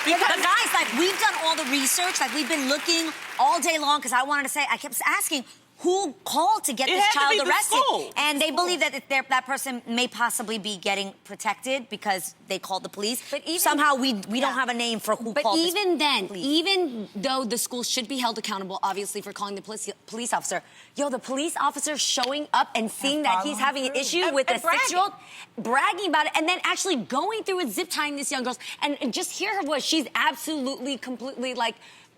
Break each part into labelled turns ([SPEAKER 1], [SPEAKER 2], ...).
[SPEAKER 1] But guys, like, we've done all the research. Like, we've been looking all day long because I wanted to say, I kept asking, who called to get this child arrested? And they believe that that person may possibly be getting protected because they called the police. But even, somehow we don't have a name for who called the police. But even then, even though the school should be held accountable, obviously, for calling the police officer, the police officer showing up and seeing that he's having an issue with a 6-year-old, bragging about it, and then actually going through and zip tying this young girl, and just hear her voice. She's absolutely, completely, like,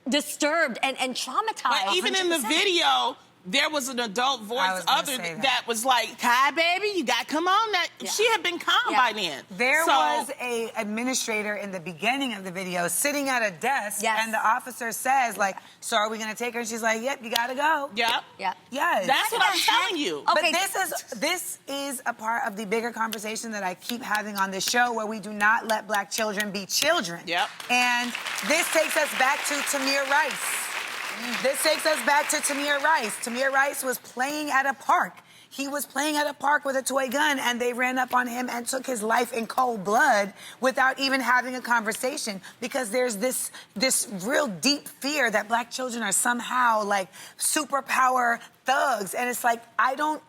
[SPEAKER 1] disturbed and traumatized.
[SPEAKER 2] But even in the video, there was an adult voice that was like, "Hi, baby, you got to come on." That she had been calm by then.
[SPEAKER 3] There was a administrator in the beginning of the video sitting at a desk, and the officer says, like, "So are we going to take her?" And she's like, "Yep, you got to go."
[SPEAKER 2] Yep.
[SPEAKER 3] Yes.
[SPEAKER 2] That's what I'm telling you.
[SPEAKER 3] Okay. But this is a part of the bigger conversation that I keep having on this show, where we do not let black children be children.
[SPEAKER 2] Yep.
[SPEAKER 3] And this takes us back to Tamir Rice. This takes us back to Tamir Rice. Tamir Rice was playing at a park. He was playing at a park with a toy gun, and they ran up on him and took his life in cold blood without even having a conversation, because there's this real deep fear that black children are somehow like superpower thugs. And it's like, I don't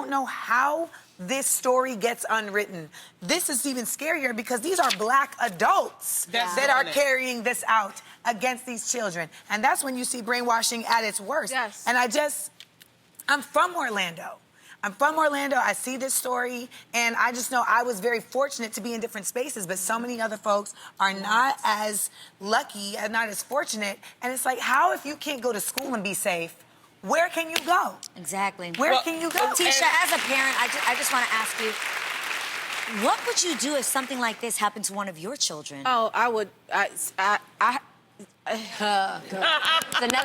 [SPEAKER 3] know how this story gets unwritten. This is even scarier because these are black adults that are carrying this out against these children. And that's when you see brainwashing at its worst.
[SPEAKER 4] Yes.
[SPEAKER 3] And I'm from Orlando. I see this story, and I just know I was very fortunate to be in different spaces, but so many other folks are not as lucky and not as fortunate. And it's like, how, if you can't go to school and be safe, where can you go?
[SPEAKER 1] Exactly.
[SPEAKER 3] Where can you go?
[SPEAKER 1] Tisha, as a parent, I just want to ask you, what would you do if something like this happened to one of your children?
[SPEAKER 4] Oh, I would.
[SPEAKER 1] It's another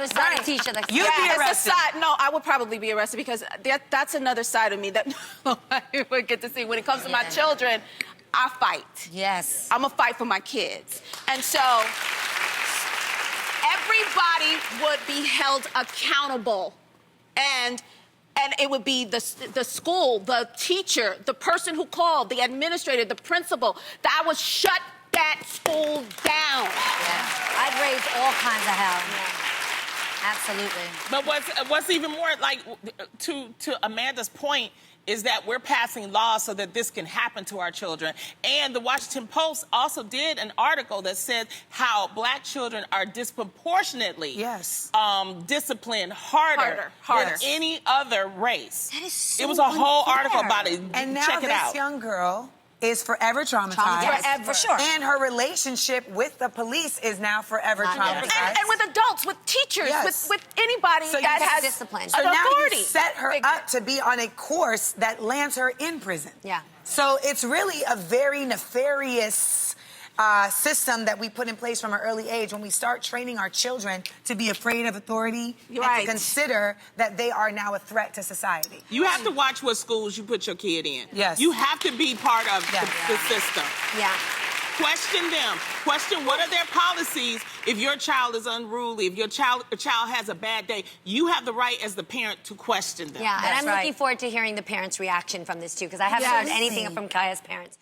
[SPEAKER 1] side of Tisha. Like,
[SPEAKER 3] You'd be arrested.
[SPEAKER 4] It's a side. No, I would probably be arrested, because that's another side of me that nobody would get to see. When it comes to my children, I fight.
[SPEAKER 1] Yes.
[SPEAKER 4] I'm going to fight for my kids. And so everybody would be held accountable. And it would be the school, the teacher, the person who called, the administrator, the principal, that would shut that school down.
[SPEAKER 1] Yeah. I'd raise all kinds of hell. Absolutely.
[SPEAKER 2] But what's even more, like, to Amanda's point, is that we're passing laws so that this can happen to our children. And the Washington Post also did an article that said how black children are disproportionately disciplined harder than any other race.
[SPEAKER 1] That is so
[SPEAKER 2] It was a whole
[SPEAKER 1] unfair.
[SPEAKER 2] article about it.
[SPEAKER 3] And now
[SPEAKER 2] Check it out.
[SPEAKER 3] this young girl is forever traumatized.
[SPEAKER 1] For sure.
[SPEAKER 3] And her relationship with the police is now forever traumatized.
[SPEAKER 4] And with adults, with teachers, with anybody
[SPEAKER 3] So
[SPEAKER 4] that has
[SPEAKER 1] discipline.
[SPEAKER 3] So now
[SPEAKER 4] authority.
[SPEAKER 3] you set her up to be on a course that lands her in prison.
[SPEAKER 1] Yeah.
[SPEAKER 3] So it's really a very nefarious system that we put in place from an early age, when we start training our children to be afraid of authority and to consider that they are now a threat to society.
[SPEAKER 2] You have to watch what schools you put your kid in.
[SPEAKER 3] Yes.
[SPEAKER 2] You have to be part of the system.
[SPEAKER 1] Yeah.
[SPEAKER 2] Question them. Question what are their policies if your child is unruly, if your child has a bad day. You have the right as the parent to question them.
[SPEAKER 1] Yeah, and I'm looking forward to hearing the parents' reaction from this, too, because I haven't heard anything from Kaya's parents.